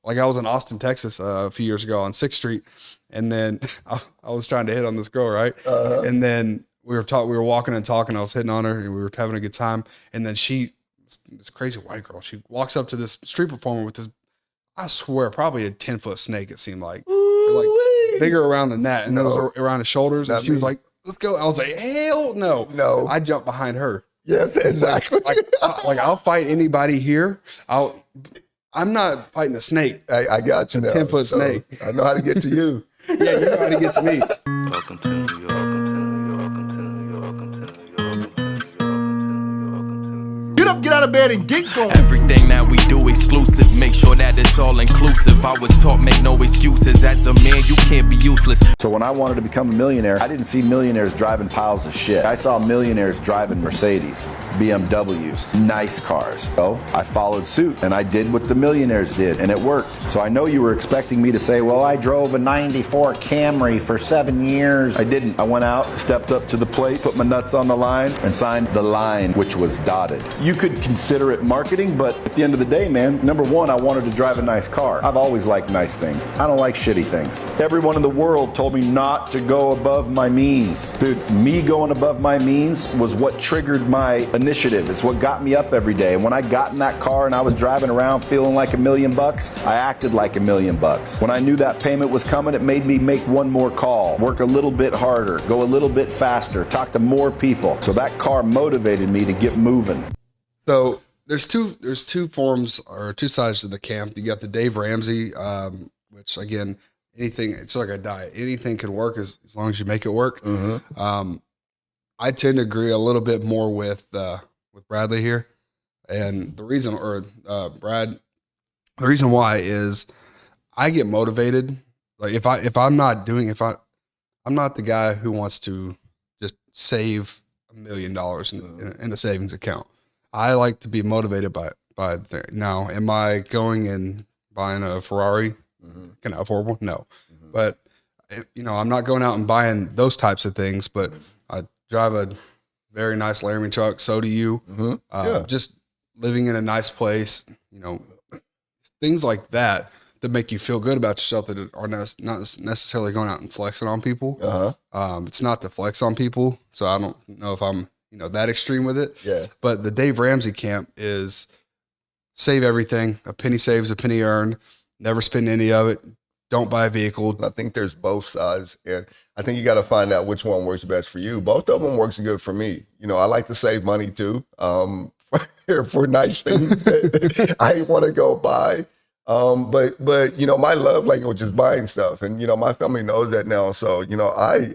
like I was in Austin, Texas a few years ago on 6th Street, and then I was trying to hit on this girl, right? And then we were walking and talking. I was hitting on her, and we were having a good time. And then this crazy white girl, she walks up to this street performer with this, I swear, probably a 10-foot snake. It seemed like, bigger around than that, and it was around his shoulders. And she was like, "Let's go." I was like, "Hell no, no!" I jumped behind her. Yes, exactly. Like I'll fight anybody here. I'm not fighting a snake. I got you now. 10-foot snake. I know how to get to you. Yeah, you know how to get to me. Welcome to New York. Welcome to New York. Welcome to New York. Welcome to New York. Get up, get out of bed, and get going. Everything that we do exclusive. Make sure that it's all inclusive. I was taught make no excuses. As a man, you can't be useless. So when I wanted to become a millionaire, I didn't see millionaires driving piles of shit. I saw millionaires driving Mercedes, BMWs, nice cars. So I followed suit and I did what the millionaires did, and it worked. So I know you were expecting me to say, well, I drove a 94 Camry for 7 years. I didn't. I went out, stepped up to the plate, put my nuts on the line, and signed the line, which was dotted. You could consider it marketing, but at the end of the day, man, number one, I wanted to drive a nice car. I've always liked nice things. I don't like shitty things. Everyone in the world told me not to go above my means. Dude, me going above my means was what triggered my initiative. It's what got me up every day. And when I got in that car and I was driving around feeling like $1 million, I acted like $1 million. When I knew that payment was coming, it made me make one more call, work a little bit harder, go a little bit faster, talk to more people. So that car motivated me to get moving. So there's two forms or two sides to the camp. You got the Dave Ramsey, which again, anything, it's like a diet. Anything can work as long as you make it work. I tend to agree a little bit more with Bradley here. And the reason, Brad, the reason why is I get motivated. Like I'm not the guy who wants to just save $1 million in a savings account. I like to be motivated by now. Am I going and buying a Ferrari? Can I afford one? No. But I'm not going out and buying those types of things, but I drive a very nice Laramie truck. So do you. Just living in a nice place, things like that make you feel good about yourself, that are not necessarily going out and flexing on people. It's not to flex on people. So I don't know if I'm, that extreme with it. Yeah. But the Dave Ramsey camp is save everything. A penny saved, a penny earned. Never spend any of it. Don't buy a vehicle. I think there's both sides, and I think you got to find out which one works best for you. Both of them works good for me. I like to save money too, for nice things that I want to go buy. But my love language is buying stuff, and my family knows that now. So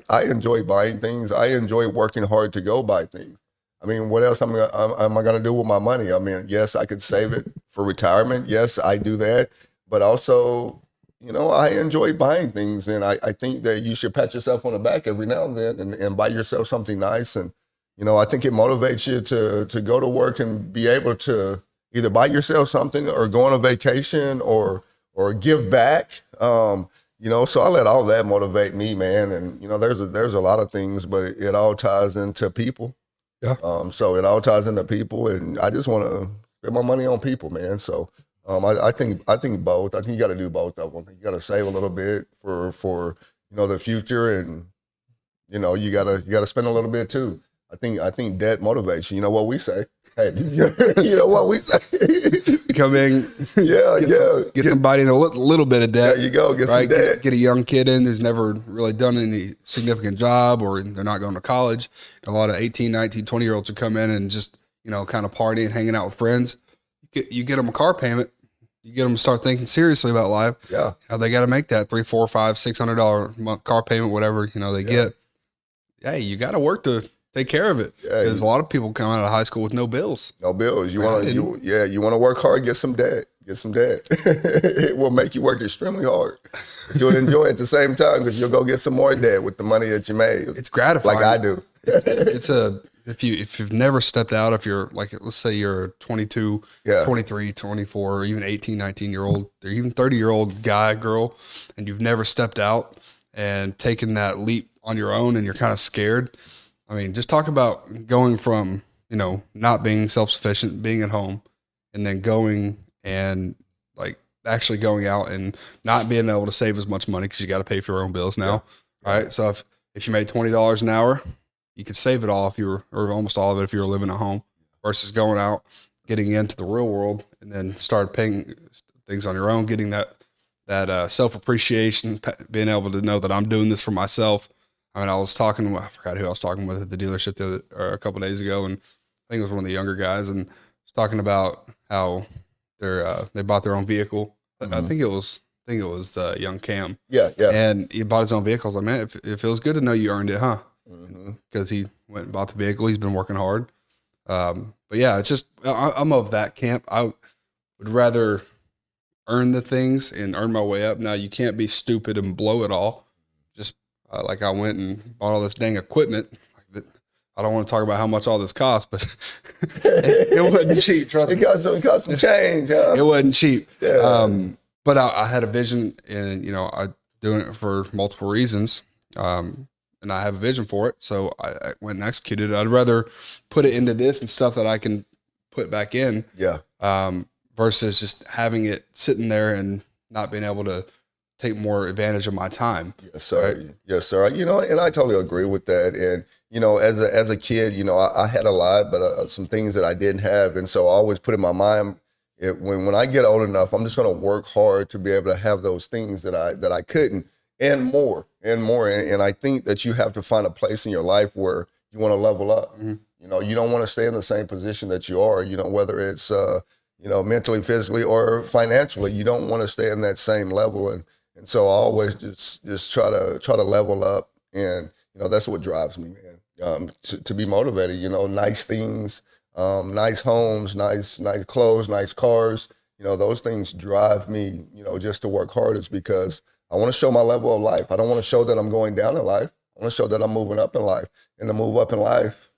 I enjoy buying things. I enjoy working hard to go buy things. I mean, what else am I going to do with my money? I mean, yes, I could save it for retirement. Yes, I do that, but also, I enjoy buying things, and I think that you should pat yourself on the back every now and then and buy yourself something nice. And I think it motivates you to go to work and be able to either buy yourself something or go on a vacation or give back. So I let all that motivate me, man. And, there's a lot of things, but it all ties into people. Yeah. So it all ties into people, and I just want to spend my money on people, man. So I think both. I think you got to do both of them. You got to save a little bit for the future, and you got to spend a little bit too. I think debt motivates you. You know what we say? Hey, you know what we say? Come in, get somebody in a little bit of debt. There you go, get some debt. Get a young kid in who's never really done any significant job, or they're not going to college. A lot of 18, 19, 20-year-olds who come in and just, kind of partying, hanging out with friends. You get them a car payment. You get them to start thinking seriously about life. Yeah. They got to make that $300, $400, $500, $600 a month car payment, whatever, they get. Hey, you got to work to take care of it. Because a lot of people come out of high school with no bills. No bills. You want to work hard, get some debt. It will make you work extremely hard. But you'll enjoy it at the same time, because you'll go get some more debt with the money that you made. It's gratifying. Like I do. If you've never stepped out, if you're like, let's say you're 22, 23, 24, or even 18, 19-year-old, or even 30-year-old guy, girl, and you've never stepped out and taken that leap on your own, and you're kind of scared. I mean, just talk about going from, not being self-sufficient, being at home, and then going and actually going out and not being able to save as much money because you got to pay for your own bills now, right? So if you made $20 an hour, you could save it all if you were, or almost all of it if you were living at home, versus going out, getting into the real world, and then start paying things on your own, getting that self-appreciation, being able to know that I'm doing this for myself. I mean, I forgot who I was talking with at the dealership a couple of days ago, and I think it was one of the younger guys, and was talking about how they bought their own vehicle. I think it was young Cam. Yeah. And he bought his own vehicle. I was like, man, it feels good to know you earned it, huh? Because he went and bought the vehicle. He's been working hard. But yeah, it's just, I'm of that camp. I would rather earn the things and earn my way up. Now, you can't be stupid and blow it all. Just like I went and bought all this dang equipment. I don't want to talk about how much all this cost, but it wasn't cheap. Trust me. It got some change. Huh? It wasn't cheap. Yeah. But I had a vision, and I doing it for multiple reasons. And I have a vision for it, so I went and executed it. I'd rather put it into this and stuff that I can put back in. Yeah. Versus just having it sitting there and not being able to take more advantage of my time. Yes, sir. Right? Yes, sir. And I totally agree with that. And as a kid, I had a lot, but some things that I didn't have, and so I always put in my mind, when I get old enough, I'm just going to work hard to be able to have those things that I couldn't, and more. And I think that you have to find a place in your life where you want to level up. Mm-hmm. You don't want to stay in the same position that you are. Whether it's mentally, physically, or financially, you don't want to stay in that same level. And so I always just try to level up, and that's what drives me, man. To be motivated. Nice things, nice homes, nice clothes, nice cars. Those things drive me. Just to work hard, is because I want to show my level of life. I don't want to show that I'm going down in life. I want to show that I'm moving up in life. And to move up in life,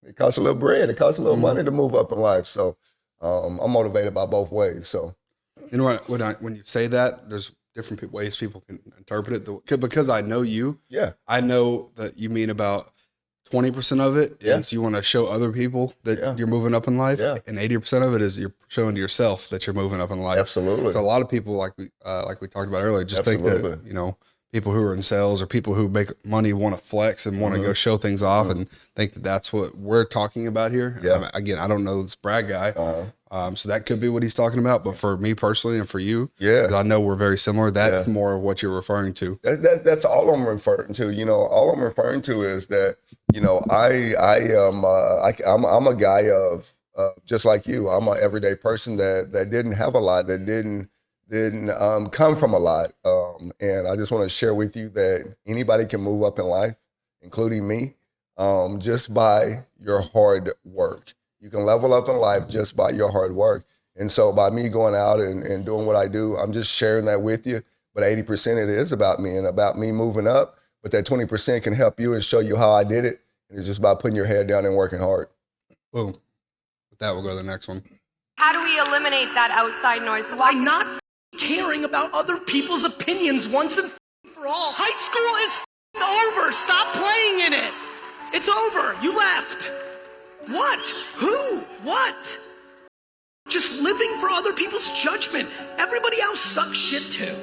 it costs a little bread. It costs a little money to move up in life. So I'm motivated by both ways. So, when you say that, there's different ways people can interpret it. Because I know you. Yeah. I know that you mean about 20% of it is you want to show other people that you're moving up in life, and 80% of it is you're showing to yourself that you're moving up in life. Absolutely. So a lot of people, like we talked about earlier, just think that people who are in sales or people who make money want to flex and want to go show things off, and think that that's what we're talking about here. Yeah. Again, I don't know this Brad guy, so that could be what he's talking about. But for me personally, and for you, 'cause I know we're very similar. That's more of what you're referring to. That's all I'm referring to. All I'm referring to is that I'm a guy of just like you. I'm an everyday person that didn't have a lot, that didn't come from a lot, and I just want to share with you that anybody can move up in life, including me, just by your hard work. You can level up in life just by your hard work. And so by me going out and doing what I do, I'm just sharing that with you. But 80% it is about me and about me moving up. But that 20% can help you and show you how I did it. And it's just about putting your head down and working hard. Boom. With that, we'll go to the next one. How do we eliminate that outside noise? By not caring about other people's opinions once and for all. High school is over. Stop playing in it. It's over. You left. What? Who? What? Just living for other people's judgment. Everybody else sucks shit too.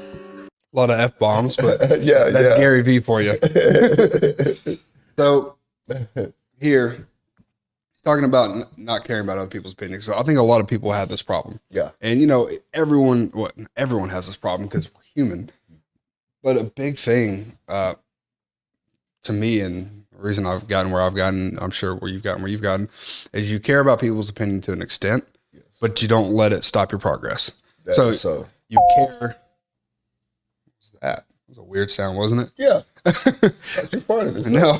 A lot of F-bombs, but that's yeah. Gary V for you. So here, talking about not caring about other people's opinions. So I think a lot of people have this problem. Yeah. And everyone has this problem because we're human. But a big thing to me, and the reason I've gotten where I've gotten, I'm sure where you've gotten, is you care about people's opinion to an extent, but you don't let it stop your progress. So you care. What was that? It was a weird sound, wasn't it? Yeah. That's part of it. No.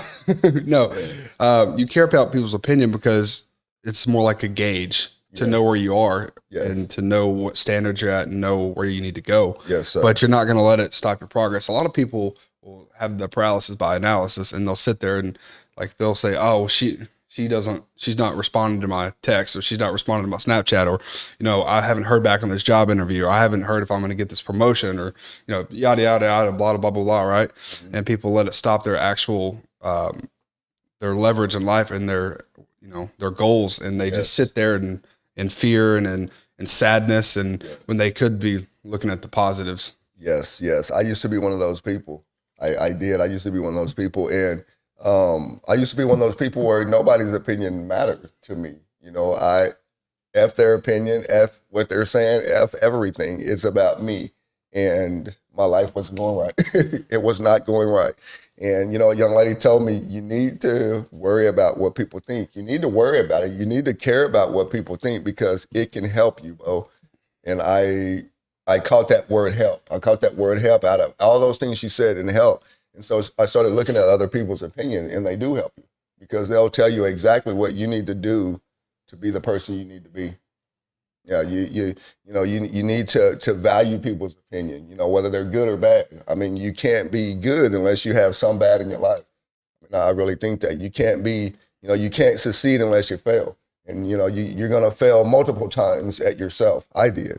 You care about people's opinion because it's more like a gauge to know where you are and to know what standards you're at and know where you need to go. Yes, sir. But you're not going to let it stop your progress. A lot of people will have the paralysis by analysis, and they'll sit there and they'll say, "Oh, she's not responding to my text, or she's not responding to my Snapchat, or I haven't heard back on this job interview, or I haven't heard if I'm going to get this promotion, or yada yada yada, blah blah blah blah." Right? Mm-hmm. And people let it stop their actual their leverage in life and their goals, and they just sit there in fear and sadness, and when they could be looking at the positives. Yes. I used to be one of those people. I did. I used to be one of those people. And I used to be one of those people where nobody's opinion mattered to me. You know, I F their opinion, F what they're saying, F everything. It's about me. And my life wasn't going right. It was not going right. And, you know, a young lady told me, you need to worry about what people think. You need to worry about it. You need to care about what people think because it can help you, Bo. And I caught that word help. I caught that word help out of all those things she said and help. And so I started looking at other people's opinion, and they do help you because they'll tell you exactly what you need to do to be the person you need to be. Yeah, you need to value people's opinion, you know, whether they're good or bad. I mean, you can't be good unless you have some bad in your life. I really think that you can't be, you know, you can't succeed unless you fail. And, you know, you're going to fail multiple times at yourself. I did.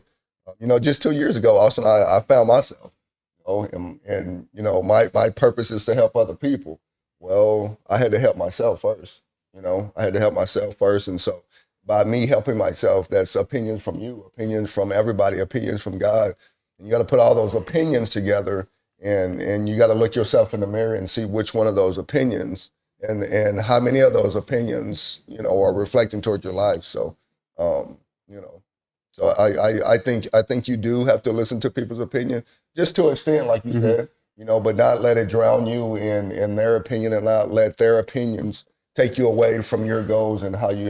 You know, just 2 years ago, Austin, I found myself, you know, and you know, my purpose is to help other people. Well, I had to help myself first, you know, And so by me helping myself, that's opinions from you, opinions from everybody, opinions from God. And you got to put all those opinions together and you got to look yourself in the mirror and see which one of those opinions and how many of those opinions, you know, are reflecting toward your life. So, you know, so I think you do have to listen to people's opinion just to an extent, like you said, you know, but not let it drown you in their opinion and not let their opinions take you away from your goals and how you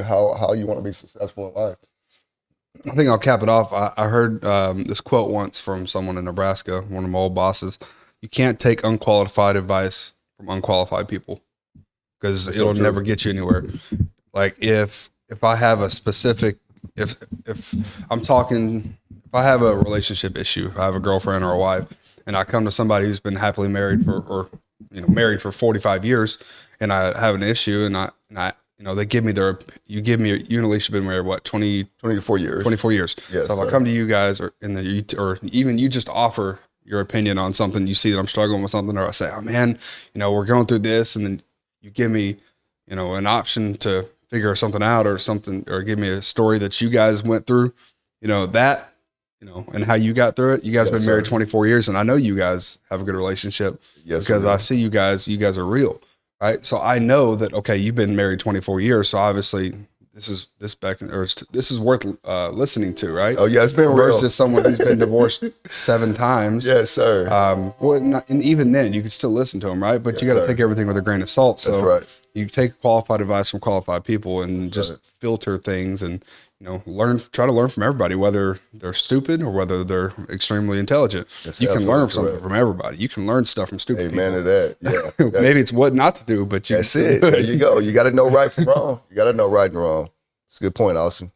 want to be successful in life. I think I'll cap it off. I heard this quote once from someone in Nebraska, one of my old bosses. You can't take unqualified advice from unqualified people because it'll never get you anywhere. Like if I have a specific, if I have a relationship issue, I have a girlfriend or a wife, and I come to somebody who's been happily married married for 45 years, and I have an issue, and I you know, they give me you and Alicia been married, what, 24 years. 24 years. Yes, so if I come to you guys or even you just offer your opinion on something, you see that I'm struggling with something, or I say, oh man, you know, we're going through this, and then you give me, you know, an option to figure something out or something, or give me a story that you guys went through, you know, that, you know, and how you got through it. You guys been married 24 years, and I know you guys have a good relationship because I see you guys are real. Right. So I know that, okay, you've been married 24 years. So obviously this is worth listening to, right? Oh yeah. It's been real. Versus someone who's been divorced 7 times. Yes, sir. And even then you can still listen to them. Right. But you got to take everything with a grain of salt. So right. You take qualified advice from qualified people and just filter things and, you know, try to learn from everybody, whether they're stupid or whether they're extremely intelligent. You can learn something from everybody. You can learn stuff from stupid people. Amen to that. Yeah. Maybe it's what not to do, but that's it. There you go. You got to know right from wrong. It's a good point, Austin.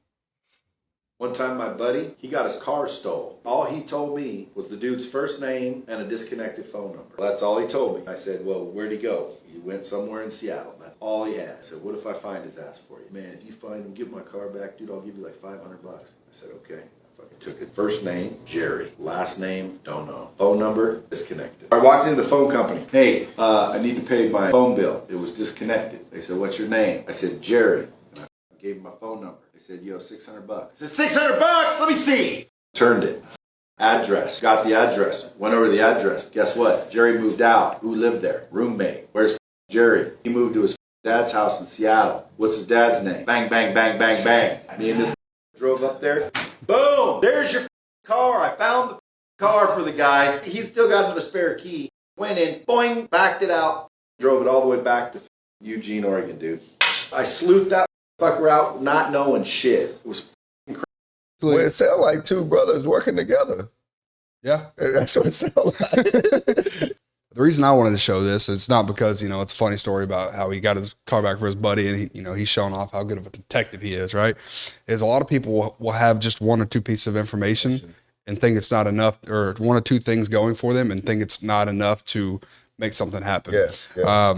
One time my buddy, he got his car stolen. All he told me was the dude's first name and a disconnected phone number. That's all he told me. I said, well, where'd he go? He went somewhere in Seattle. That's all he had. I said, what if I find his ass for you? Man, if you find him, give my car back, dude, I'll give you like $500. I said, okay. I fucking took it. First name, Jerry. Last name, don't know. Phone number, disconnected. I walked into the phone company. Hey, I need to pay my phone bill. It was disconnected. They said, what's your name? I said, Jerry. And I gave him my phone number. They said, yo, $600. I said, $600? Let me see. Turned it. Address. Got the address. Went over the address. Guess what? Jerry moved out. Who lived there? Roommate. Where's Jerry? He moved to his dad's house in Seattle. What's his dad's name? Bang, bang, bang, bang, bang. Me and this drove up there. Boom! There's your car. I found the car for the guy. He's still got another spare key. Went in, boing, backed it out. Drove it all the way back to Eugene, Oregon, dude. I sleuthed that fucker out not knowing shit. It was crazy. Well, it sounded like two brothers working together. Yeah. That's what it sounded like. The reason I wanted to show this, it's not because, you know, it's a funny story about how he got his car back for his buddy and he, you know, he's showing off how good of a detective he is, right? Is a lot of people will have just one or two pieces of information and think it's not enough, or one or two things going for them and think it's not enough to make something happen. Yeah.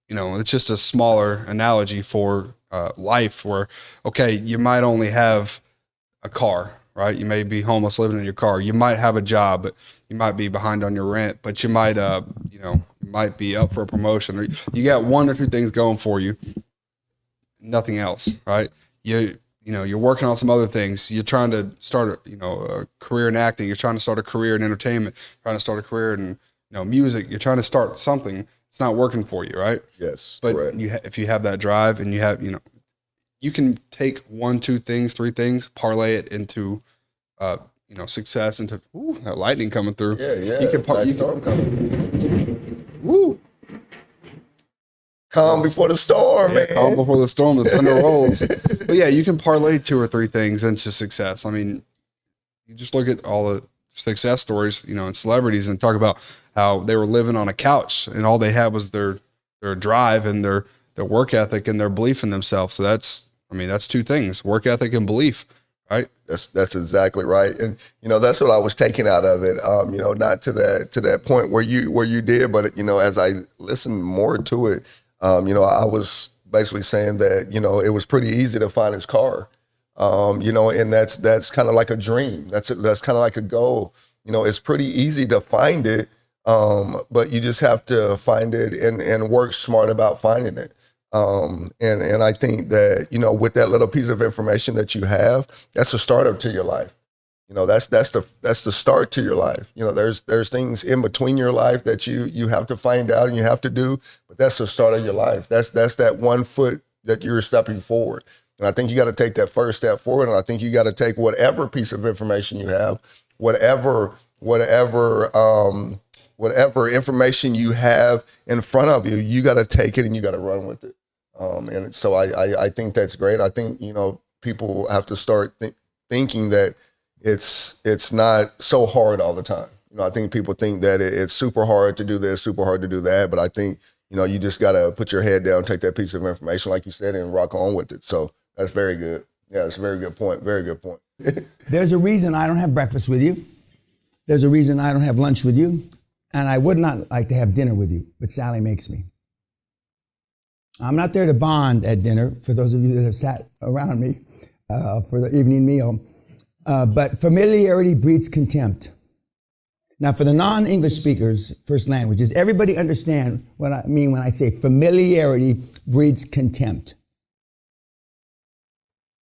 You know, it's just a smaller analogy for life where, okay, you might only have a car, right? You may be homeless living in your car. You might have a job, but you might be behind on your rent, but you might, you know, you might be up for a promotion, or you got one or two things going for you, nothing else, right? You you're working on some other things. You're trying to start a career in acting. You're trying to start a career in entertainment. Trying to start a career in music. You're trying to start something. It's not working for you, right? Yes, But correct. if you have that drive and you have you can take 1, 2 things, 3 things, parlay it into success, into that lightning coming through. Yeah. You can Nice storm coming. woo. Calm before the storm, man. Calm before the storm, the thunder rolls. But yeah, you can parlay 2 or 3 things into success. I mean, you just look at all the success stories, and celebrities, and talk about how they were living on a couch and all they had was their drive and their work ethic and their belief in themselves. So that's 2 things: work ethic and belief, right? That's exactly right. And that's what I was taking out of it. Not to that point where you did, but as I listened more to it, I was basically saying that it was pretty easy to find his car. And that's kind of like a dream. That's kind of like a goal. It's pretty easy to find it, but you just have to find it and work smart about finding it. And I think that with that little piece of information that you have, that's a startup to your life. That's the start to your life. There's things in between your life that you have to find out and you have to do, but that's the start of your life. That's that 1 foot that you're stepping forward. And I think you got to take that first step forward. And I think you got to take whatever piece of information you have, whatever information you have in front of you, you got to take it and you got to run with it. And so I think that's great. I think, people have to start thinking that it's not so hard all the time. I think people think that it's super hard to do this, super hard to do that. But I think, you just got to put your head down, take that piece of information, like you said, and rock on with it. So that's very good. Yeah, that's a very good point. Very good point. There's a reason I don't have breakfast with you. There's a reason I don't have lunch with you. And I would not like to have dinner with you, but Sally makes me. I'm not there to bond at dinner, for those of you that have sat around me for the evening meal. But familiarity breeds contempt. Now, for the non-English speakers, first languages, everybody understand what I mean when I say familiarity breeds contempt.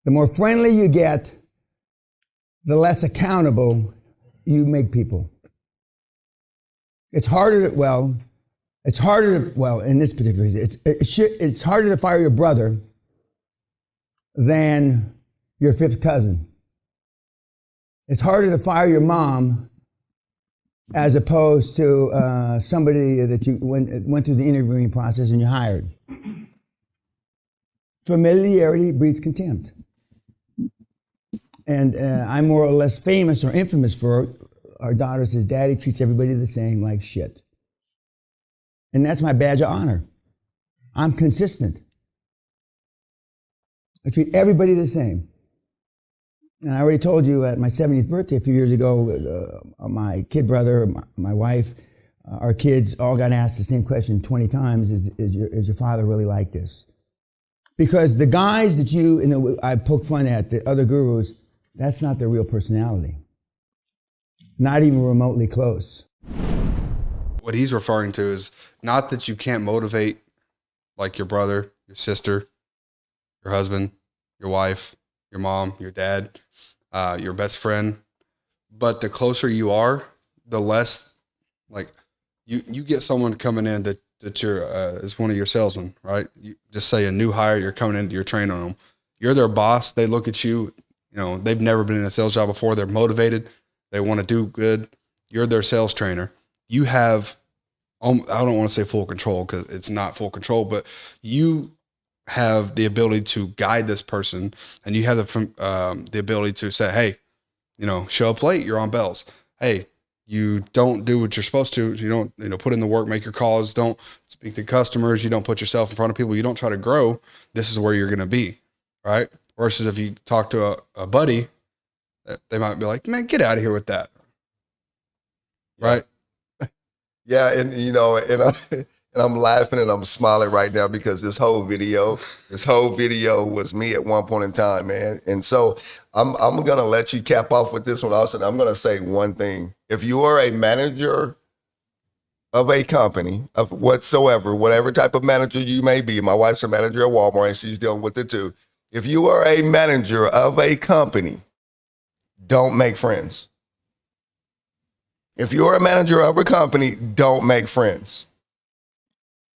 The more friendly you get, the less accountable you make people. It's harder to, in this particular case, it's harder to fire your brother than your 5th cousin. It's harder to fire your mom as opposed to somebody that you went through the interviewing process and you hired. Familiarity breeds contempt. And I'm more or less famous or infamous for our daughter says, Daddy treats everybody the same, like shit. And that's my badge of honor. I'm consistent. I treat everybody the same. And I already told you at my 70th birthday a few years ago, my kid brother, my wife, our kids all got asked the same question 20 times, is your father really like this? Because the guys that I poke fun at, the other gurus, that's not their real personality. Not even remotely close. What he's referring to is not that you can't motivate like your brother, your sister, your husband, your wife, your mom, your dad, your best friend. But the closer you are, the less, like, you get someone coming in that is one of your salesmen, right? You just say a new hire, you're coming in, you're training them. You're their boss. They look at you, they've never been in a sales job before. They're motivated. They want to do good. You're their sales trainer. You have, I don't want to say full control because it's not full control, but you have the ability to guide this person, and you have the ability to say, hey, show up late, you're on bells. Hey, you don't do what you're supposed to. You don't, put in the work, make your calls, don't speak to customers. You don't put yourself in front of people. You don't try to grow. This is where you're going to be. Right. Versus if you talk to a buddy, they might be like, man, get out of here with that. Right. Yeah. And, I'm laughing and I'm smiling right now because this whole video was me at one point in time, man. And so I'm going to let you cap off with this one also. I'm going to say one thing. If you are a manager of a company of whatsoever, whatever type of manager you may be, my wife's a manager at Walmart and she's dealing with it too. If you are a manager of a company, don't make friends. If you're a manager of a company, don't make friends.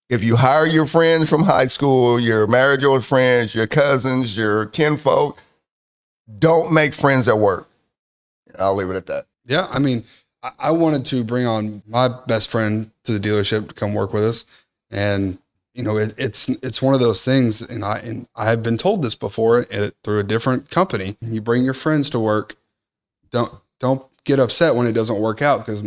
If you hire your friends from high school, your marital friends, your cousins, your kinfolk, don't make friends at work. I'll leave it at that. Yeah, I mean, I wanted to bring on my best friend to the dealership to come work with us, and you know, it's one of those things, and I have been told this before through a different company. You bring your friends to work. Don't get upset when it doesn't work out, because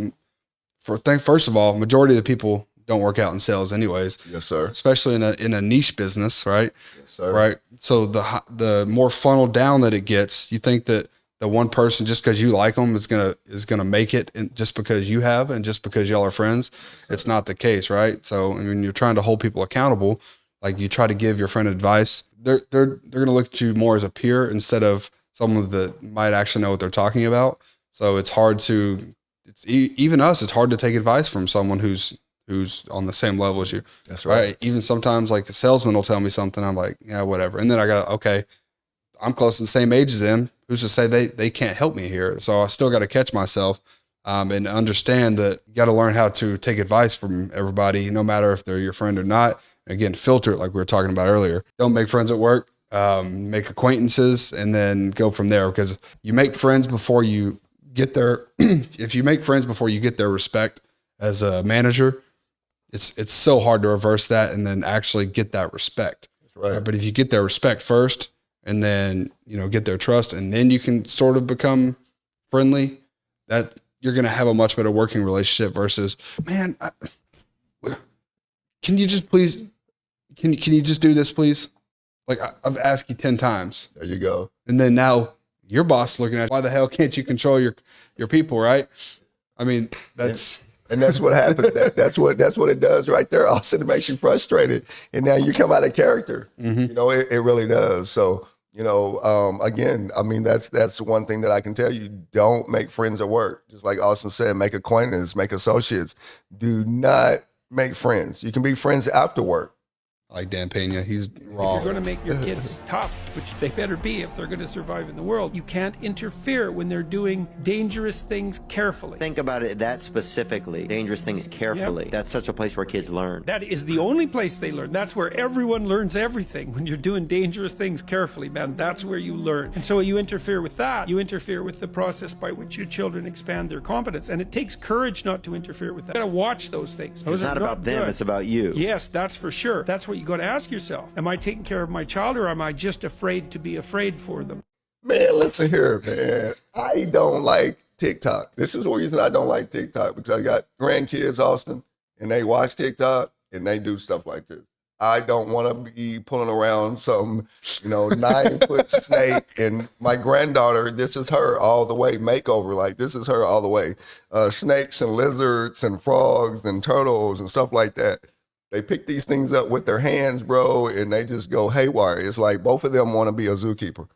first of all, majority of the people don't work out in sales anyways. Yes, sir. Especially in a niche business, right? Yes, sir. Right. So the more funneled down that it gets, you think that the one person, just because you like them, is gonna make it, and just because you have, and just because y'all are friends. It's not the case, right? So when you're trying to hold people accountable, like you try to give your friend advice, they're gonna look at you more as a peer instead of someone that might actually know what they're talking about. So it's hard to, even us, it's hard to take advice from someone who's on the same level as you. That's right. Even sometimes, like, a salesman will tell me something, I'm like, yeah, whatever. And then I go, okay, I'm close to the same age as them. Who's to say they can't help me here? So I still got to catch myself and understand that you got to learn how to take advice from everybody, no matter if they're your friend or not. Again, filter it like we were talking about earlier. Don't make friends at work. Make acquaintances and then go from there, because you make friends before you get their if you make friends before you get their respect as a manager, it's so hard to reverse that and then actually get that respect. That's right. But if you get their respect first and then, you know, get their trust, and then you can sort of become friendly, that you're going to have a much better working relationship versus, man, can you just please, can you just do this, please? Like, I've asked you 10 times. There you go. And then now your boss looking at, why the hell can't you control your people, right? I mean, and that's what happens. That's what it does right there. Also, it makes you frustrated, and now you come out of character. Mm-hmm. You know, it really does. So, you know, again, I mean, that's one thing that I can tell you: don't make friends at work. Just like Austin said, make acquaintances, make associates. Do not make friends. You can be friends after work. Like Dan Pena, he's raw. If you're going to make your kids tough, which they better be if they're going to survive in the world, you can't interfere when they're doing dangerous things carefully. Think about it that specifically. Dangerous things carefully. Yep. That's such a place where kids learn. That is the only place they learn. That's where everyone learns everything. When you're doing dangerous things carefully, man, that's where you learn. And so you interfere with that. You interfere with the process by which your children expand their competence. And it takes courage not to interfere with that. You got to watch those things. It's not about them, it's about you. Yes, that's for sure. That's what you got to ask yourself. Am I taking care of my child, or am I just afraid to be afraid for them? Man, listen here, man. I don't like TikTok. This is the reason I don't like TikTok, because I got grandkids, Austin, and they watch TikTok and they do stuff like this. I don't want to be pulling around some, 9-foot snake. And my granddaughter, this is her all the way makeover. Like, this is her all the way. Snakes and lizards and frogs and turtles and stuff like that. They pick these things up with their hands, bro, and they just go haywire. It's like both of them want to be a zookeeper.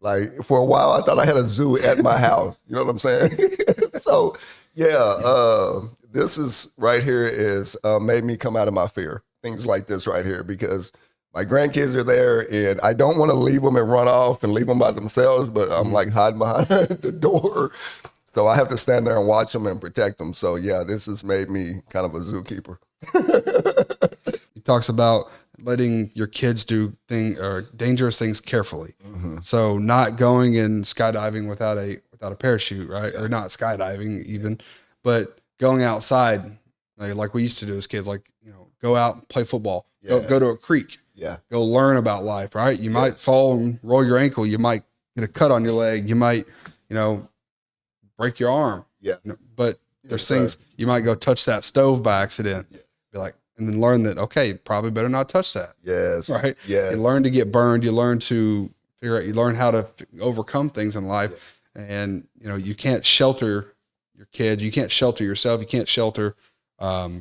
Like, for a while, I thought I had a zoo at my house. You know what I'm saying? So, yeah, this is right here is made me come out of my fear. Things like this right here, because my grandkids are there, and I don't want to leave them and run off and leave them by themselves, but I'm like hiding behind the door. So I have to stand there and watch them and protect them. So, yeah, this has made me kind of a zookeeper. He talks about letting your kids do dangerous things carefully. Mm-hmm. So not going and skydiving without a parachute, right? Or not skydiving even, but going outside like we used to do as kids, like, go out and play football, go to a creek, go learn about life, right? You might fall and roll your ankle. You might get a cut on your leg. You might, break your arm. Yeah. But there's things you might go touch that stove by accident. Yeah. Be like, and then learn that, okay, probably better not touch that. Yes. Right. Yeah. You learn to get burned. You learn to figure out, you learn how to overcome things in life. Yeah. And, you can't shelter your kids. You can't shelter yourself. You can't shelter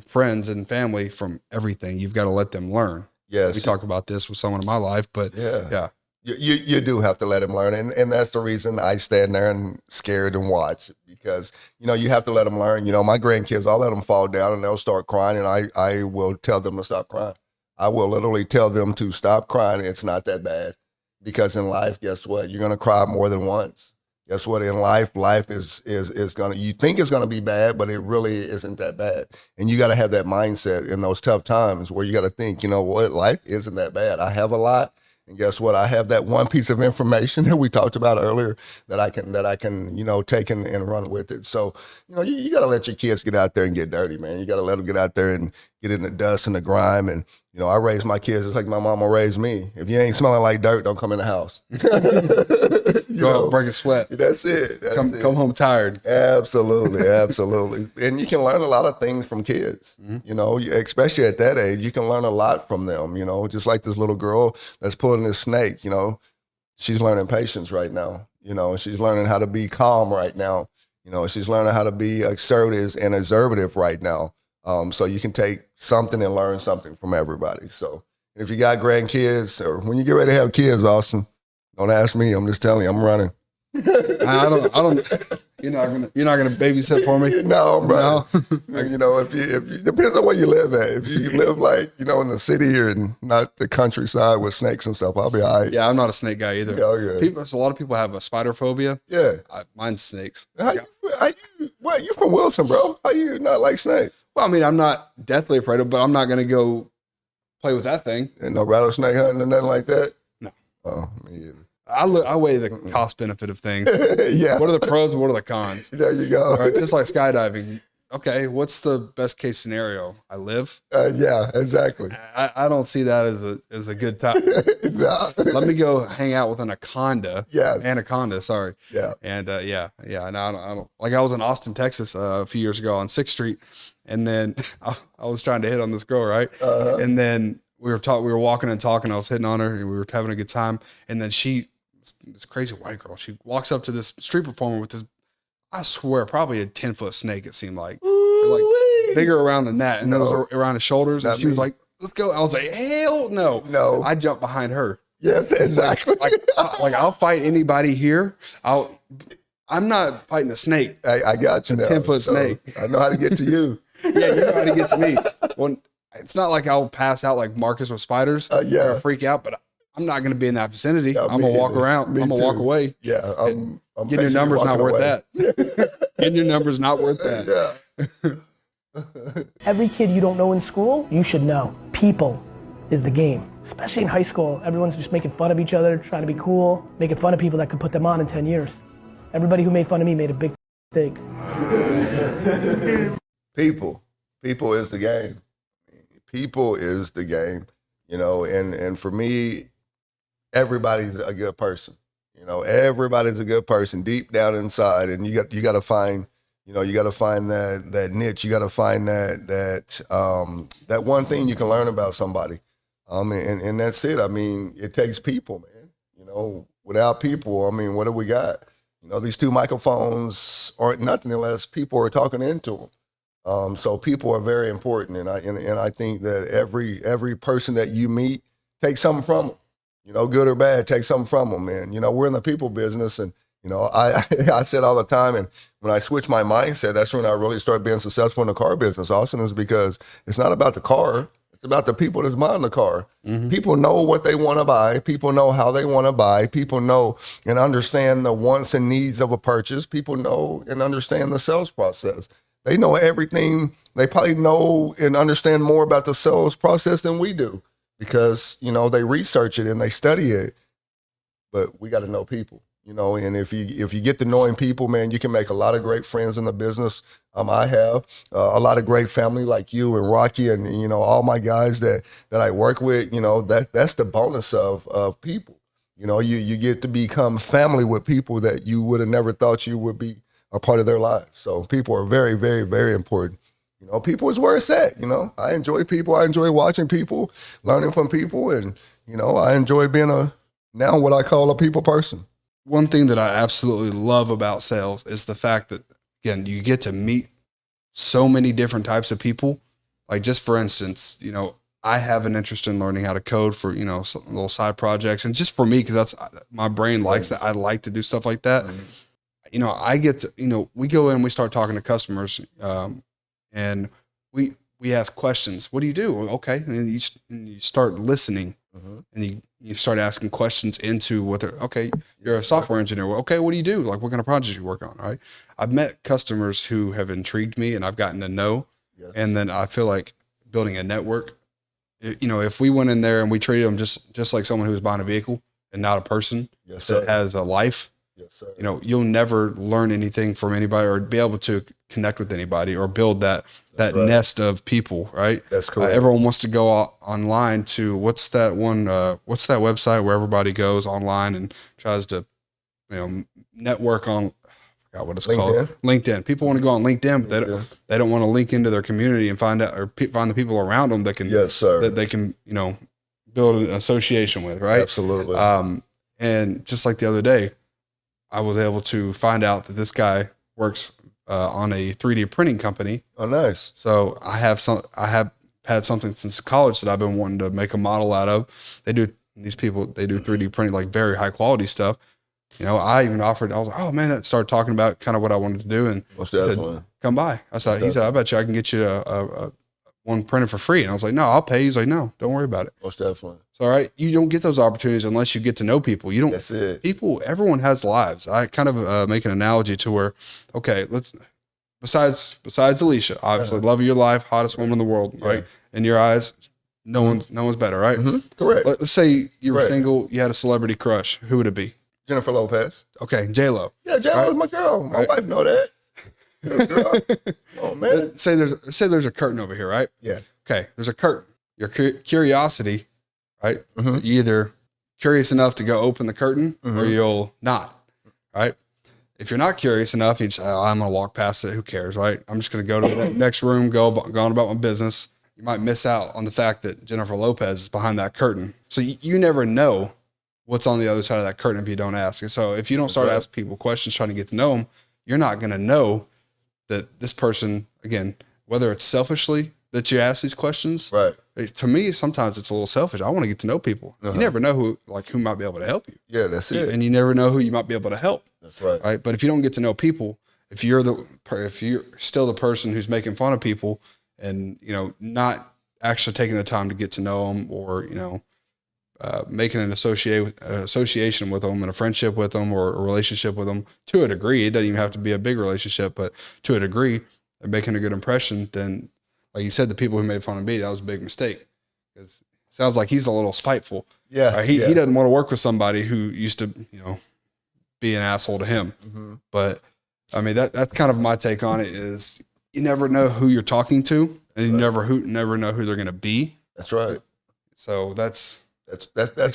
friends and family from everything. You've got to let them learn. Yes. We talked about this with someone in my life, but yeah. You do have to let them learn. And that's the reason I stand there and scared and watch, because, you have to let them learn. My grandkids, I'll let them fall down and they'll start crying, and I will tell them to stop crying. I will literally tell them to stop crying. It's not that bad. because in life, guess what? You're gonna cry more than once. Guess what? In life is gonna, you think it's gonna be bad, but it really isn't that bad. And you gotta have that mindset in those tough times where you gotta think, you know what, life isn't that bad. I have a lot. And guess what? I have that one piece of information that we talked about earlier that I can, you know, take and run with it. So, you know, you got to let your kids get out there and get dirty, man. You got to let them get out there and get in the dust and the grime. And, you know, I raise my kids just like my mama raised me. If you ain't smelling like dirt, don't come in the house. Go out, break a sweat. That's it. Come home tired. Absolutely, absolutely. And you can learn a lot of things from kids, you know, especially at that age. You can learn a lot from them, you know, just like this little girl that's pulling this snake, you know, she's learning patience right now, you know, and she's learning how to be calm right now, you know, she's learning how to be assertive and assertive right now. So you can take something and learn something from everybody. So if you got grandkids or when you get ready to have kids, Austin, don't ask me. I'm just telling you, I'm running. I don't. You're not gonna babysit for me. No, I'm running. No. You know, if you depends on where you live at. If you live like, you know, in the city or not the countryside with snakes and stuff, I'll be all right. Yeah, I'm not a snake guy either. Oh, yeah. A lot of people have a spider phobia. Yeah. Mine's snakes. You from Wilson, bro? How you not like snakes? Well, I mean, I'm not deathly afraid of, but I'm not gonna go play with that thing. And no rattlesnake hunting or nothing like that? No. Oh, me either. I weigh the cost benefit of things. Yeah. What are the pros and what are the cons? There you go. Right, just like skydiving. Okay, what's the best case scenario? I live? Yeah, exactly. I don't see that as a good time. No. Let me go hang out with an anaconda. Yeah. Anaconda, sorry. Yeah. And yeah. And I don't like, I was in Austin, Texas a few years ago on 6th Street, and then I was trying to hit on this girl, right? And then we were walking and talking. I was hitting on her, and we were having a good time. And then this crazy white girl, she walks up to this street performer with this, I swear, probably a 10-foot snake. It seemed like, bigger around the net, and it was around his shoulders. And she was like, "Let's go." I was like, "Hell no, no!" I jumped behind her. Yeah, exactly. Like I'll fight anybody here. I'm not fighting a snake. I got you. 10-foot snake. I know how to get to you. Yeah, you know how to get to me. Well, it's not like I'll pass out like Marcus with spiders. Yeah, or freak out, but I'm not going to be in that vicinity. Yeah, I'm going to walk around. I'm going to walk away. Yeah. I'm getting your numbers not worth away. that. Getting your numbers not worth that. Yeah. Every kid you don't know in school, you should know. People is the game. Especially in high school, everyone's just making fun of each other, trying to be cool, making fun of people that could put them on in 10 years. Everybody who made fun of me made a big mistake. People is the game. People is the game. You know, and for me, everybody's a good person. You know, everybody's a good person deep down inside, and you got to find, you know, you got to find that niche. You got to find that one thing you can learn about somebody. And that's it. I mean, it takes people, man. You know, without people, I mean, what do we got? You know, these two microphones aren't nothing unless people are talking into them. So people are very important, and I think that every person that you meet, take something from them. You know, good or bad, take something from them, man. You know, we're in the people business, and you know, I said all the time, and when I switched my mindset, that's when I really started being successful in the car business, Austin, is because it's not about the car. It's about the people that's buying the car. Mm-hmm. People know what they want to buy. People know how they want to buy. People know and understand the wants and needs of a purchase. People know and understand the sales process. They know everything. They probably know and understand more about the sales process than we do because, you know, they research it and they study it. But we got to know people. You know, and if you get to knowing people, man, you can make a lot of great friends in the business. I have a lot of great family like you and Rocky and, you know, all my guys that I work with. You know, that's the bonus of people. You know, you get to become family with people that you would have never thought you would be a part of their lives. So people are very, very, very important. You know, people is where it's at. You know, I enjoy people. I enjoy watching people, learning from people, and you know, I enjoy being now what I call a people person. One thing that I absolutely love about sales is the fact that, again, you get to meet so many different types of people. Like, just for instance, you know, I have an interest in learning how to code for, you know, some little side projects. And just for me, because that's my brain likes that. I like to do stuff like that. Mm-hmm. You know, I get to, you know, we go in, we start talking to customers, and we ask questions. What do you do? Okay. And you start listening And you start asking questions into what they're, okay, you're a software engineer. Well, okay, what do you do? Like, what kind of projects you work on, right? I've met customers who have intrigued me and I've gotten to know. And then I feel like building a network, if we went in there and we treated them just like someone who's buying a vehicle and not a person that has a life, you'll never learn anything from anybody or be able to connect with anybody or build that nest of people, right? That's correct. Everyone wants to go online to what's that website where everybody goes online and tries to, network on, I forgot what it's called. LinkedIn. People want to go on LinkedIn, but they don't want to link into their community and find out or find the people around them that can, that they can, build an association with, right? Absolutely. And just like the other day, I was able to find out that this guy works on a 3D printing company. Oh, nice. So I have had something since college that I've been wanting to make a model out of. They do 3D printing, like very high quality stuff. I even offered, I was like, oh man, I started talking about kind of what I wanted to do. And most definitely. Said, come by. He said, I bet you I can get you a one printed for free. And I was like, no, I'll pay. He's like, no, don't worry about it. Most definitely. So, all right, you don't get those opportunities unless you get to know people. You don't. That's it. Everyone has lives. I kind of make an analogy to where, okay, besides Alicia, obviously, love of your life, hottest woman in the world, right? In your eyes, no one's better, right? Correct. Let's say you were single, you had a celebrity crush. Who would it be? Jennifer Lopez. Okay, J-Lo. Yeah, J-Lo is my girl. My wife know that. Oh man. Say there's a curtain over here, right? Yeah. Okay, there's a curtain. Your curiosity, right? You're either curious enough to go open the curtain or you'll not, right? If you're not curious enough, you just, I'm going to walk past it. Who cares, right? I'm just going to go to the next room, go on about my business. You might miss out on the fact that Jennifer Lopez is behind that curtain. So you never know what's on the other side of that curtain if you don't ask. And so if you don't start asking people questions, trying to get to know them, you're not going to know that this person, again, whether it's selfishly that you ask these questions, right? To me, sometimes it's a little selfish. I want to get to know people. You never know who might be able to help you. Yeah, that's it. And you never know who you might be able to help. That's right. Right. But if you don't get to know people, if you're still the person who's making fun of people and, not actually taking the time to get to know them or, making an association with them and a friendship with them or a relationship with them to a degree, it doesn't even have to be a big relationship, but to a degree, they're making a good impression, then like you said, the people who made fun of me, that was a big mistake. Because it sounds like he's a little spiteful. Yeah. He doesn't want to work with somebody who used to, be an asshole to him. But I mean, that's kind of my take on it is you never know who you're talking to and you never know who they're going to be. That's right. So that's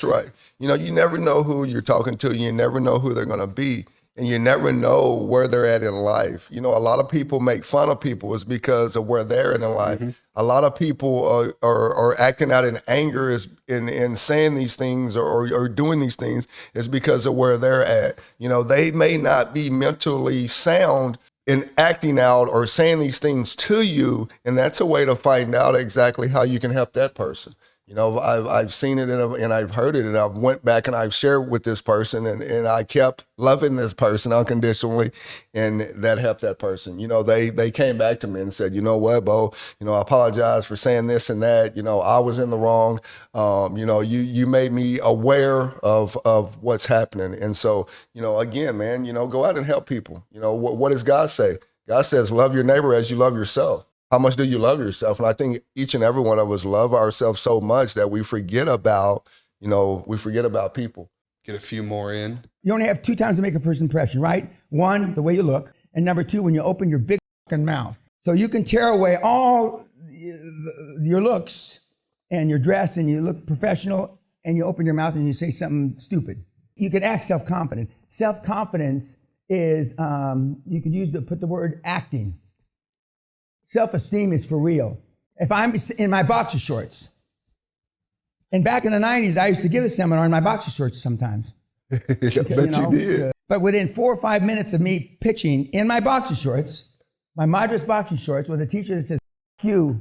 right. You never know who you're talking to. You never know who they're going to be. And you never know where they're at in life. A lot of people make fun of people is because of where they're in life. A lot of people are acting out in anger in saying these things or doing these things is because of where they're at. They may not be mentally sound in acting out or saying these things to you. And that's a way to find out exactly how you can help that person. I've seen it and I've heard it and I've went back and I've shared with this person and I kept loving this person unconditionally and that helped that person. They came back to me and said, you know what, Bo, I apologize for saying this and that. I was in the wrong. You made me aware of what's happening. And so, again, man, go out and help people. What does God say? God says, love your neighbor as you love yourself. How much do you love yourself? And I think each and every one of us love ourselves so much that we forget about people. Get a few more in. You only have 2 times to make a first impression, right? 1, the way you look. And number 2, when you open your big fucking mouth. So you can tear away all your looks and your dress and you look professional and you open your mouth and you say something stupid. You can act self-confident. Self-confidence is, you could put the word acting. Self-esteem is for real. If I'm in my boxer shorts, and back in the 90s, I used to give a seminar in my boxer shorts sometimes. I bet you did. But within 4 or 5 minutes of me pitching in my boxer shorts, my Madras boxer shorts with a t-shirt that says "you,"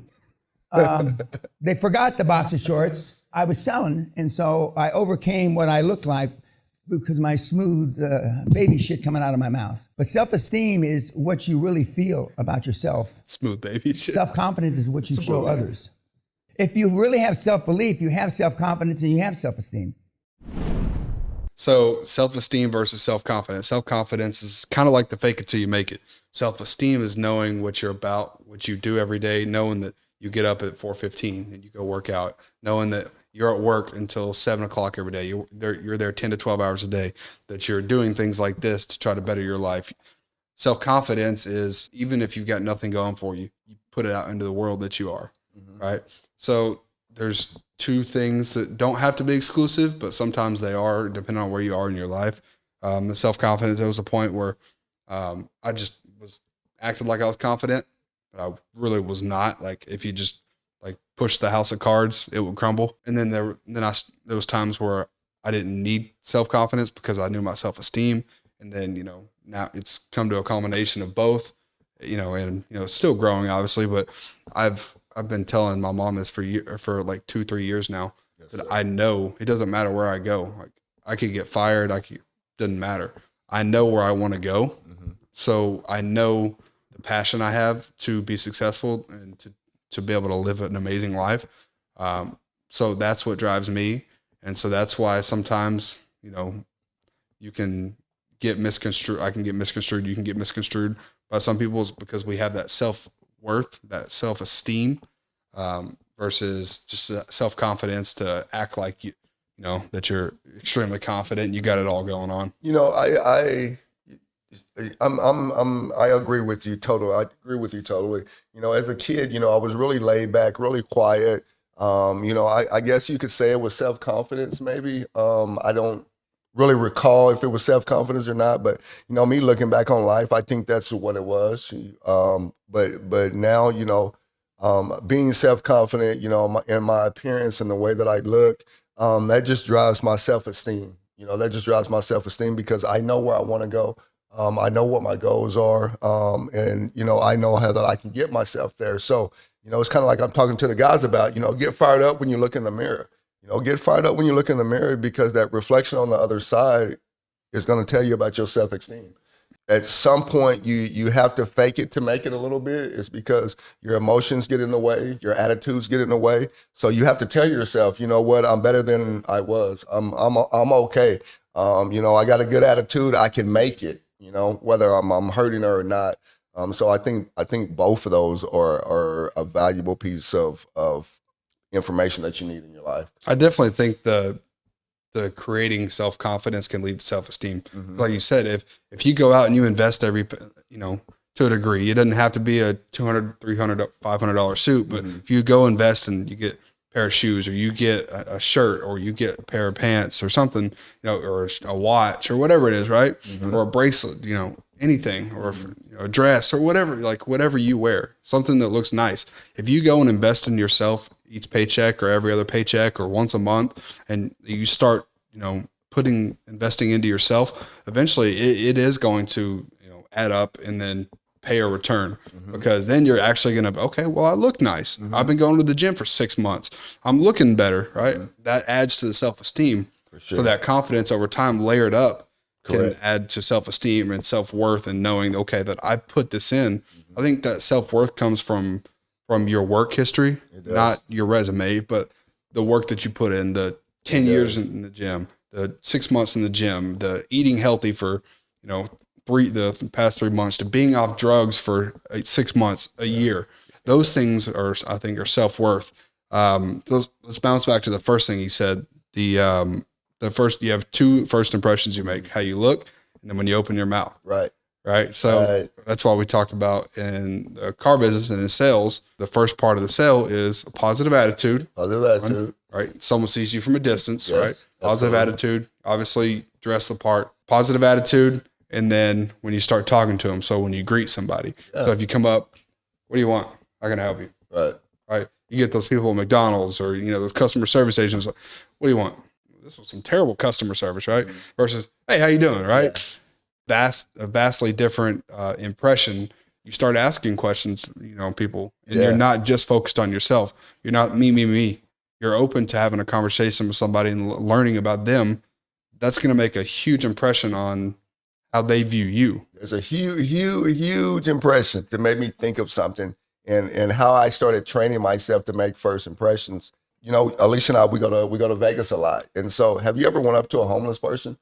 they forgot the boxer shorts I was selling. And so I overcame what I looked like because my smooth baby shit coming out of my mouth. But self-esteem is what you really feel about yourself. Smooth baby shit. Self-confidence is what you show others. If you really have self-belief, you have self-confidence and you have self-esteem. So self-esteem versus self-confidence. Self-confidence is kind of like the fake it till you make it. Self-esteem is knowing what you're about, what you do every day, knowing that you get up at 4:15 and you go work out, knowing that you're at work until 7 o'clock every day. You're there 10 to 12 hours a day, that you're doing things like this to try to better your life. Self-confidence is even if you've got nothing going for you, you put it out into the world that you are, right? So there's two things that don't have to be exclusive, but sometimes they are, depending on where you are in your life. The self-confidence, there was a point where I just was acted like I was confident, but I really was not. Like if you just like push the house of cards, it would crumble. And then there was times where I didn't need self-confidence because I knew my self-esteem. And then, you know, now it's come to a culmination of both, you know, and, you know, still growing obviously, but I've been telling my mom this for like 2-3 years now, that I know it doesn't matter where I go. Like I could get fired. Doesn't matter. I know where I want to go. So I know the passion I have to be successful and to be able to live an amazing life. So that's what drives me. And so that's why sometimes, you know, you can get misconstrued. I can get misconstrued. You can get misconstrued by some people, is because we have that self-worth, that self-esteem, versus just self-confidence to act like you know, that you're extremely confident and you got it all going on. You know, I agree with you totally. I agree with you totally. You know, as a kid, you know, I was really laid back, really quiet. You know, I guess you could say it was self-confidence maybe. I don't really recall if it was self-confidence or not, but you know, me looking back on life, I think that's what it was. But now, you know, being self-confident, you know, in my appearance and the way that I look, that just drives my self-esteem. You know, that just drives my self-esteem because I know where I want to go. I know what my goals are. And, you know, I know how that I can get myself there. So, you know, it's kind of like I'm talking to the guys about, you know, get fired up when you look in the mirror. You know, get fired up when you look in the mirror, because that reflection on the other side is going to tell you about your self-esteem. At some point, you have to fake it to make it a little bit. It's because your emotions get in the way, your attitudes get in the way. So you have to tell yourself, you know what, I'm better than I was. I'm okay. You know, I got a good attitude. I can make it. You know, whether I'm hurting her or not. So I think both of those are a valuable piece of information that you need in your life. I definitely think the creating self-confidence can lead to self-esteem. Like you said, if you go out and you invest you know, to a degree, it doesn't have to be a $200, $300, $500 suit, but if you go invest and you get a pair of shoes, or you get a shirt, or you get a pair of pants or something, you know, or a watch or whatever it is, right? Or a bracelet, you know, anything, or you know, a dress or whatever, like whatever you wear, something that looks nice. If you go and invest in yourself each paycheck or every other paycheck or once a month, and you start, you know, investing into yourself, eventually it is going to, you know, add up and then pay a return, because then you're actually going to, okay, well, I look nice. I've been going to the gym for 6 months. I'm looking better, right? That adds to the self-esteem. So that confidence over time layered up can add to self-esteem and self-worth, and knowing, okay, that I put this in. I think that self-worth comes from your work history, not your resume, but the work that you put in, the 10 years in the gym, the 6 months in the gym, the eating healthy for, you know, the past 3 months, to being off drugs for 6 months, a year. Those things are, I think, are self-worth. Let's bounce back to the first thing he said. The first, you have two first impressions you make: how you look, and then when you open your mouth. Right. So that's why we talk about in the car business and in sales, the first part of the sale is a positive attitude. Right. Someone sees you from a distance, right? Positive attitude, obviously dress the part, positive attitude. And then when you start talking to them, so when you greet somebody, so if you come up, what do you want? How can I help you? Right. You get those people at McDonald's, or, you know, those customer service agents. What do you want? This was some terrible customer service, right? Versus, hey, how you doing? Right. A vastly different impression. You start asking questions, you know, people, and you're not just focused on yourself. You're not me. You're open to having a conversation with somebody and learning about them. That's going to make a huge impression on how they view you. There's a huge impression that made me think of something. and how I started training myself to make first impressions. You know, Alicia and I, we go to Vegas a lot. And so have you ever went up to a homeless person?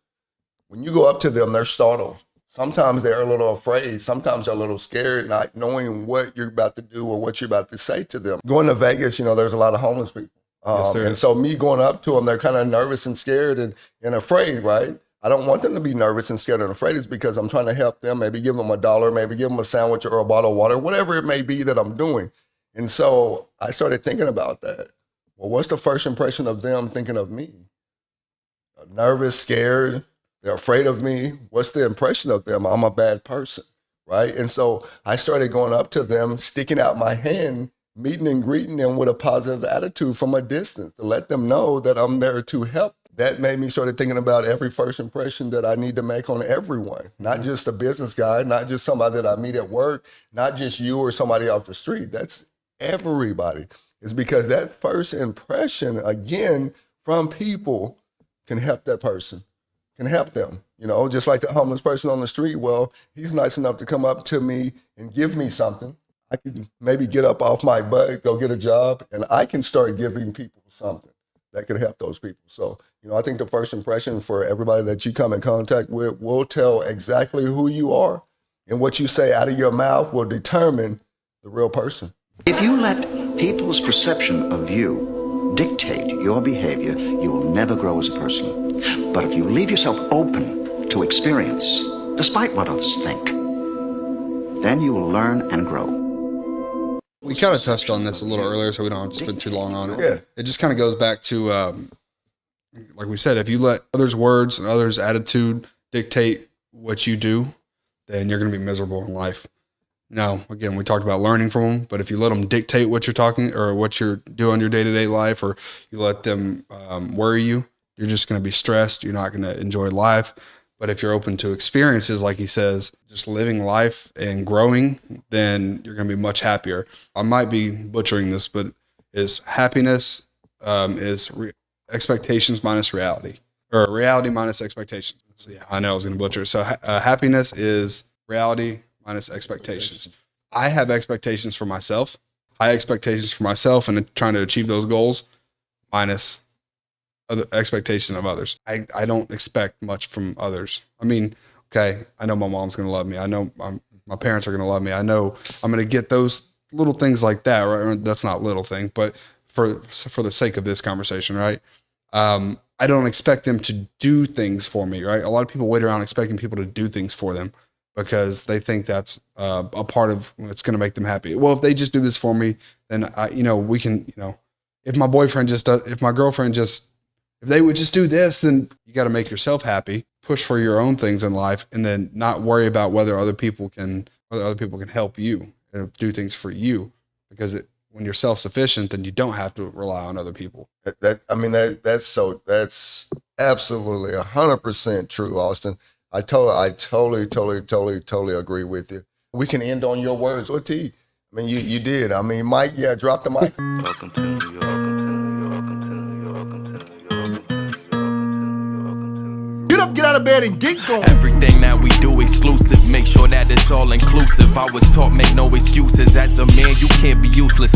When you go up to them, they're startled. Sometimes they're a little afraid. Sometimes they're a little scared, not knowing what you're about to do or what you're about to say to them. Going to Vegas, you know, there's a lot of homeless people. And so me going up to them, they're kind of nervous and scared and afraid, right? I don't want them to be nervous and scared and afraid. It's because I'm trying to help them, maybe give them $1, maybe give them a sandwich or a bottle of water, whatever it may be that I'm doing. And so I started thinking about that. Well, what's the first impression of them thinking of me? Nervous, scared, they're afraid of me. What's the impression of them? I'm a bad person, right? And so I started going up to them, sticking out my hand, meeting and greeting them with a positive attitude from a distance to let them know that I'm there to help. That made me started thinking about every first impression that I need to make on everyone, not just a business guy, not just somebody that I meet at work, not just you or somebody off the street. That's everybody. It's because that first impression, again, from people can help that person, can help them. You know, just like the homeless person on the street. Well, he's nice enough to come up to me and give me something. I could maybe get up off my butt, go get a job, and I can start giving people something that could help those people. So, you know, I think the first impression for everybody that you come in contact with will tell exactly who you are, and what you say out of your mouth will determine the real person. If you let people's perception of you dictate your behavior, you will never grow as a person. But if you leave yourself open to experience, despite what others think, then you will learn and grow. We kind of touched on this a little earlier, so we don't have to spend too long on it. Yeah. It just kind of goes back to, like we said, if you let others' words and others' attitude dictate what you do, then you're going to be miserable in life. Now, again, we talked about learning from them, but if you let them dictate what you're talking or what you're doing in your day-to-day life, or you let them worry you, you're just going to be stressed. You're not going to enjoy life. But if you're open to experiences, like he says, just living life and growing, then you're going to be much happier. I might be butchering this, but is happiness expectations minus reality, or reality minus expectations. So yeah, I know I was going to butcher it. So happiness is reality minus expectations. I have expectations for myself, high expectations for myself, and trying to achieve those goals minus other expectation of others. I don't expect much from others. I mean, okay, I know my mom's going to love me. I know my parents are going to love me. I know I'm going to get those little things like that, right? That's not little thing, but for the sake of this conversation, right? I don't expect them to do things for me, right? A lot of people wait around expecting people to do things for them because they think that's a part of what's going to make them happy. Well, if they just do this for me, then we can, if my boyfriend just does, if my girlfriend just, if they would just do this, then you got to make yourself happy, push for your own things in life, and then not worry about whether other people can help you and do things for you. Because when you're self-sufficient, then you don't have to rely on other people. That's absolutely 100% true, Austin. I totally agree with you. We can end on your words. What T? I mean, you did. I mean, Mike, yeah, drop the mic. Welcome to New York. Get out of bed and get going. Everything that we do exclusive. Make sure that it's all inclusive. I was taught make no excuses. As a man, you can't be useless.